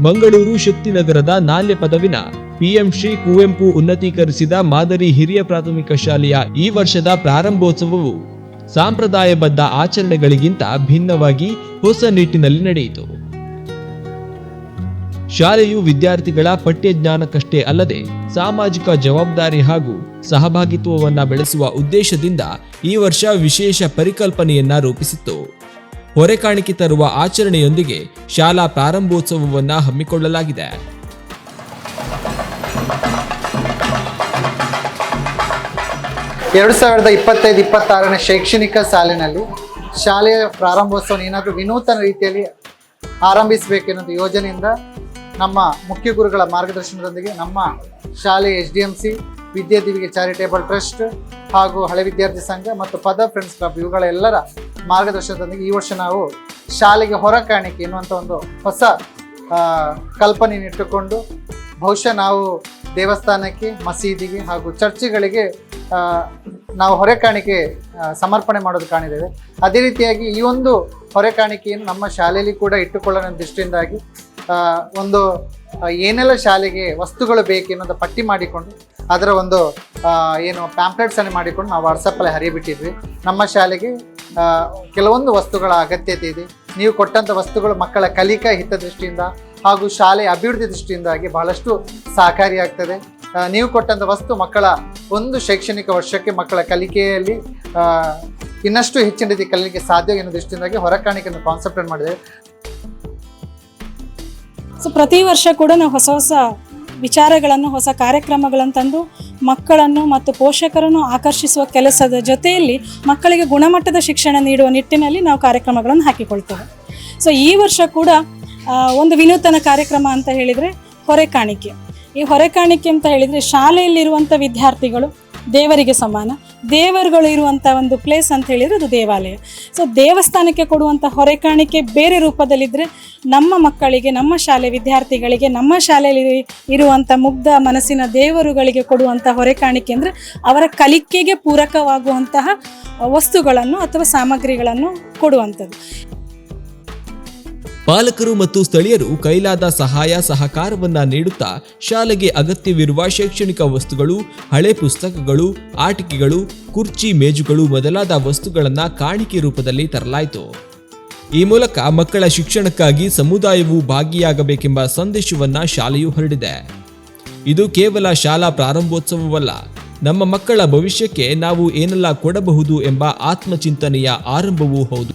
Mangaluru ಶಕ್ತಿನಗರದ ನಾಲ್ಯ ಪದವಿನ PM Shri Kuvempu ಉನ್ನತೀಕರಿಸಿದ ಮಾದರಿ ಹಿರಿಯ ಪ್ರಾಥಮಿಕ ಶಾಲೆಯ ಈ ವರ್ಷದ ಪ್ರಾರಂಭೋತ್ಸವವು ಸಾಂಪ್ರದಾಯಬದ್ಧ ಆಚರಣೆಗಳಿಗಿಂತ ಭಿನ್ನವಾಗಿ ಹೊಸ ನಿಟ್ಟಿನಲ್ಲಿ ನಡೆಯಿತು. ಶಾಲೆಯು ವಿದ್ಯಾರ್ಥಿಗಳ ಪಠ್ಯಜ್ಞಾನಕ್ಕಷ್ಟೇ ಅಲ್ಲದೆ ಸಾಮಾಜಿಕ ಜವಾಬ್ದಾರಿ ಹಾಗೂ ಸಹಭಾಗಿತ್ವವನ್ನ ಬೆಳೆಸುವ ಉದ್ದೇಶದಿಂದ ಈ ವರ್ಷ ವಿಶೇಷ ಪರಿಕಲ್ಪನೆಯನ್ನ ರೂಪಿಸಿತ್ತು. ಹೊರೆಕಾಣಿಕೆ ತರುವ ಆಚರಣೆಯೊಂದಿಗೆ ಶಾಲಾ ಪ್ರಾರಂಭೋತ್ಸವವನ್ನ ಹಮ್ಮಿಕೊಳ್ಳಲಾಗಿದೆ. ಎರಡು 2025-26ನೇ ಶೈಕ್ಷಣಿಕ ಸಾಲಿನಲ್ಲಿ ಶಾಲೆಯ ಪ್ರಾರಂಭೋತ್ಸವ ಏನಾದರೂ ವಿನೂತನ ರೀತಿಯಲ್ಲಿ ಆರಂಭಿಸಬೇಕೆನ್ನುವ ಯೋಜನೆಯಿಂದ ನಮ್ಮ ಮುಖ್ಯ ಗುರುಗಳ ಮಾರ್ಗದರ್ಶನದೊಂದಿಗೆ ನಮ್ಮ ಶಾಲೆ SDMC ವಿದ್ಯಾದೀವಿಗೆ ಚಾರಿಟೇಬಲ್ ಟ್ರಸ್ಟ್ ಹಾಗೂ ಹಳೆ ವಿದ್ಯಾರ್ಥಿ ಸಂಘ ಮತ್ತು ಪದ ಫ್ರೆಂಡ್ಸ್ ಕ್ಲಬ್ ಇವುಗಳೆಲ್ಲರ ಮಾರ್ಗದರ್ಶನದೊಂದಿಗೆ ಈ ವರ್ಷ ನಾವು ಶಾಲೆಗೆ ಹೊರಕಾಣಿಕೆ ಎನ್ನುವಂಥ ಒಂದು ಹೊಸ ಕಲ್ಪನೆಯನ್ನು ಇಟ್ಟುಕೊಂಡು ಬಹುಶಃ ನಾವು ದೇವಸ್ಥಾನಕ್ಕೆ, ಮಸೀದಿಗೆ ಹಾಗೂ ಚರ್ಚ್ಗಳಿಗೆ ನಾವು ಹೊರೆಕಾಣಿಕೆ ಸಮರ್ಪಣೆ ಮಾಡೋದು ಕಾಣಿದ್ದೇವೆ. ಅದೇ ರೀತಿಯಾಗಿ ಈ ಒಂದು ಹೊರೆಕಾಣಿಕೆಯನ್ನು ನಮ್ಮ ಶಾಲೆಯಲ್ಲಿ ಕೂಡ ಇಟ್ಟುಕೊಳ್ಳೋಣ ದೃಷ್ಟಿಯಿಂದಾಗಿ ಒಂದು ಏನೆಲ್ಲ ಶಾಲೆಗೆ ವಸ್ತುಗಳು ಬೇಕು ಅನ್ನೋದು ಪಟ್ಟಿ ಮಾಡಿಕೊಂಡು ಅದರ ಒಂದು ಏನು ಪ್ಯಾಂಪ್ಲೆಟ್ಸನ್ನು ಮಾಡಿಕೊಂಡು ನಾವು ವಾಟ್ಸಪ್ಪಲ್ಲಿ ಹರಿಯಬಿಟ್ಟಿದ್ವಿ. ನಮ್ಮ ಶಾಲೆಗೆ ಕೆಲವೊಂದು ವಸ್ತುಗಳ ಅಗತ್ಯತೆ ಇದೆ. ನೀವು ಕೊಟ್ಟಂಥ ವಸ್ತುಗಳು ಮಕ್ಕಳ ಕಲಿಕಾ ಹಿತದೃಷ್ಟಿಯಿಂದ ಹಾಗೂ ಶಾಲೆಯ ಅಭಿವೃದ್ಧಿ ದೃಷ್ಟಿಯಿಂದಾಗಿ ಬಹಳಷ್ಟು ಸಹಕಾರಿಯಾಗ್ತದೆ. ನೀವು ಕೊಟ್ಟಂಥ ವಸ್ತು ಮಕ್ಕಳ ಒಂದು ಶೈಕ್ಷಣಿಕ ವರ್ಷಕ್ಕೆ ಮಕ್ಕಳ ಕಲಿಕೆಯಲ್ಲಿ ಇನ್ನಷ್ಟು ಹೆಚ್ಚಿನ ರೀತಿ ಕಲಿಕೆ ಸಾಧ್ಯ ಎನ್ನುವ ದೃಷ್ಟಿಯಿಂದಾಗಿ ಹೊರಕಾಣಿಕೆಯನ್ನು ಕಾನ್ಸೆಪ್ಟ್ ಮಾಡಿದ್ದೇವೆ. ಸೊ ಪ್ರತಿ ವರ್ಷ ಕೂಡ ನಾವು ಹೊಸ ಹೊಸ ವಿಚಾರಗಳನ್ನು, ಹೊಸ ಕಾರ್ಯಕ್ರಮಗಳನ್ನು ತಂದು ಮಕ್ಕಳನ್ನು ಮತ್ತು ಪೋಷಕರನ್ನು ಆಕರ್ಷಿಸುವ ಕೆಲಸದ ಜೊತೆಯಲ್ಲಿ ಮಕ್ಕಳಿಗೆ ಗುಣಮಟ್ಟದ ಶಿಕ್ಷಣ ನೀಡುವ ನಿಟ್ಟಿನಲ್ಲಿ ನಾವು ಕಾರ್ಯಕ್ರಮಗಳನ್ನು ಹಾಕಿಕೊಳ್ತೇವೆ. ಸೊ ಈ ವರ್ಷ ಕೂಡ ಒಂದು ವಿನೂತನ ಕಾರ್ಯಕ್ರಮ ಅಂತ ಹೇಳಿದರೆ ಹೊರೆಕಾಣಿಕೆ. ಈ ಹೊರೆಕಾಣಿಕೆ ಅಂತ ಹೇಳಿದರೆ ಶಾಲೆಯಲ್ಲಿರುವಂಥ ವಿದ್ಯಾರ್ಥಿಗಳು ದೇವರಿಗೆ ಸಮಾನ. ದೇವರುಗಳು ಇರುವಂಥ ಒಂದು ಪ್ಲೇಸ್ ಅಂತ ಹೇಳಿದರೆ ಅದು ದೇವಾಲಯ. ಸೊ ದೇವಸ್ಥಾನಕ್ಕೆ ಕೊಡುವಂಥ ಹೊರೆಕಾಣಿಕೆ ಬೇರೆ ರೂಪದಲ್ಲಿದ್ದರೆ ನಮ್ಮ ಮಕ್ಕಳಿಗೆ, ನಮ್ಮ ಶಾಲೆ ವಿದ್ಯಾರ್ಥಿಗಳಿಗೆ, ನಮ್ಮ ಶಾಲೆಯಲ್ಲಿ ಇರುವಂಥ ಮುಗ್ಧ ಮನಸ್ಸಿನ ದೇವರುಗಳಿಗೆ ಕೊಡುವಂಥ ಹೊರೆಕಾಣಿಕೆ ಅಂದರೆ ಅವರ ಕಲಿಕೆಗೆ ಪೂರಕವಾಗುವಂತಹ ವಸ್ತುಗಳನ್ನು ಅಥವಾ ಸಾಮಗ್ರಿಗಳನ್ನು ಕೊಡುವಂಥದ್ದು. ಪಾಲಕರು ಮತ್ತು ಸ್ಥಳೀಯರು ಕೈಲಾದ ಸಹಾಯ ಸಹಕಾರವನ್ನ ನೀಡುತ್ತಾ ಶಾಲೆಗೆ ಅಗತ್ಯವಿರುವ ಶೈಕ್ಷಣಿಕ ವಸ್ತುಗಳು, ಹಳೆ ಪುಸ್ತಕಗಳು, ಆಟಿಕೆಗಳು, ಕುರ್ಚಿ, ಮೇಜುಗಳು ಮೊದಲಾದ ವಸ್ತುಗಳನ್ನ ಕಾಣಿಕೆ ರೂಪದಲ್ಲಿ ತರಲಾಯಿತು. ಈ ಮೂಲಕ ಮಕ್ಕಳ ಶಿಕ್ಷಣಕ್ಕಾಗಿ ಸಮುದಾಯವು ಭಾಗಿಯಾಗಬೇಕೆಂಬ ಸಂದೇಶವನ್ನ ಶಾಲೆಯು ಹರಡಿದೆ. ಇದು ಕೇವಲ ಶಾಲಾ ಪ್ರಾರಂಭೋತ್ಸವವಲ್ಲ, ನಮ್ಮ ಮಕ್ಕಳ ಭವಿಷ್ಯಕ್ಕೆ ನಾವು ಏನೆಲ್ಲ ಕೊಡಬಹುದು ಎಂಬ ಆತ್ಮಚಿಂತನೆಯ ಆರಂಭವೂ ಹೌದು.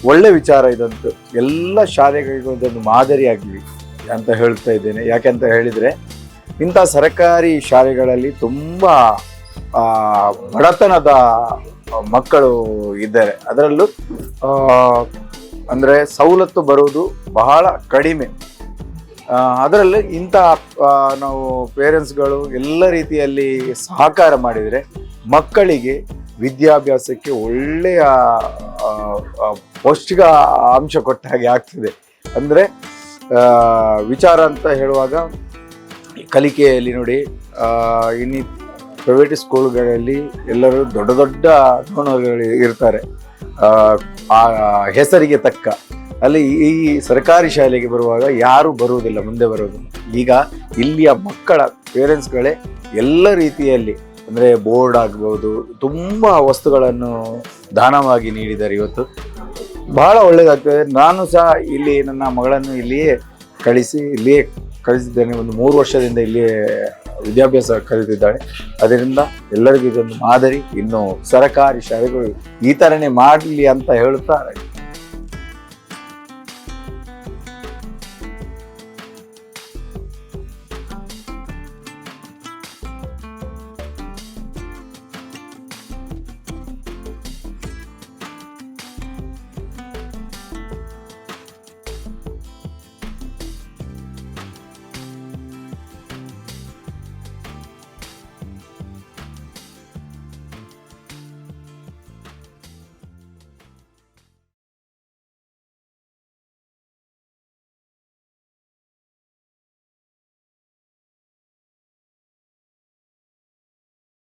ಒಳ್ಳೆ ವಿಚಾರ ಇದಂತೂ. ಎಲ್ಲ ಶಾಲೆಗಳಿಗೂ ಇದೊಂದು ಮಾದರಿಯಾಗಲಿ ಅಂತ ಹೇಳ್ತಾ ಇದ್ದೇನೆ. ಯಾಕೆಂತ ಹೇಳಿದರೆ ಇಂಥ ಸರ್ಕಾರಿ ಶಾಲೆಗಳಲ್ಲಿ ತುಂಬ ಬಡತನದ ಮಕ್ಕಳು ಇದ್ದಾರೆ. ಅದರಲ್ಲೂ ಅಂದರೆ ಸವಲತ್ತು ಬರುವುದು ಬಹಳ ಕಡಿಮೆ. ಅದರಲ್ಲಿ ಇಂಥ ನಾವು ಪೇರೆಂಟ್ಸ್ಗಳು ಎಲ್ಲ ರೀತಿಯಲ್ಲಿ ಸಹಕಾರ ಮಾಡಿದರೆ ಮಕ್ಕಳಿಗೆ ವಿದ್ಯಾಭ್ಯಾಸಕ್ಕೆ ಒಳ್ಳೆಯ ಪೌಷ್ಟಿಕ ಅಂಶ ಕೊಟ್ಟ ಹಾಗೆ ಆಗ್ತದೆ. ಅಂದರೆ ವಿಚಾರ ಅಂತ ಹೇಳುವಾಗ ಕಲಿಕೆಯಲ್ಲಿ ನೋಡಿ, ಇನ್ನು ಪ್ರೈವೇಟ್ ಸ್ಕೂಲ್ಗಳಲ್ಲಿ ಎಲ್ಲರೂ ದೊಡ್ಡ ದೊಡ್ಡ ಡೋನರ್ಗಳು ಇರ್ತಾರೆ ಆ ಹೆಸರಿಗೆ ತಕ್ಕ. ಅಲ್ಲಿ ಈ ಸರ್ಕಾರಿ ಶಾಲೆಗೆ ಬರುವಾಗ ಯಾರೂ ಬರುವುದಿಲ್ಲ, ಮುಂದೆ ಬರುವುದಿಲ್ಲ. ಈಗ ಇಲ್ಲಿಯ ಮಕ್ಕಳ ಪೇರೆಂಟ್ಸ್ಗಳೇ ಎಲ್ಲ ರೀತಿಯಲ್ಲಿ ಅಂದರೆ ಬೋರ್ಡ್ ಆಗ್ಬೋದು, ತುಂಬ ವಸ್ತುಗಳನ್ನು ದಾನವಾಗಿ ನೀಡಿದ್ದಾರೆ. ಇವತ್ತು ಬಹಳ ಒಳ್ಳೆಯದಾಗ್ತದೆ. ನಾನು ಸಹ ಇಲ್ಲಿ ನನ್ನ ಮಗಳನ್ನು ಇಲ್ಲಿಯೇ ಕಳಿಸಿದ್ದೇನೆ. ಒಂದು 3 ವರ್ಷದಿಂದ ಇಲ್ಲಿಯೇ ವಿದ್ಯಾಭ್ಯಾಸ ಕಲಿತಿದ್ದಾಳೆ. ಅದರಿಂದ ಎಲ್ಲರಿಗೂ ಇದೊಂದು ಮಾದರಿ. ಇನ್ನು ಸರಕಾರಿ ಶಾಲೆಗಳು ಈ ಥರನೇ ಮಾಡಲಿ ಅಂತ ಹೇಳುತ್ತಾ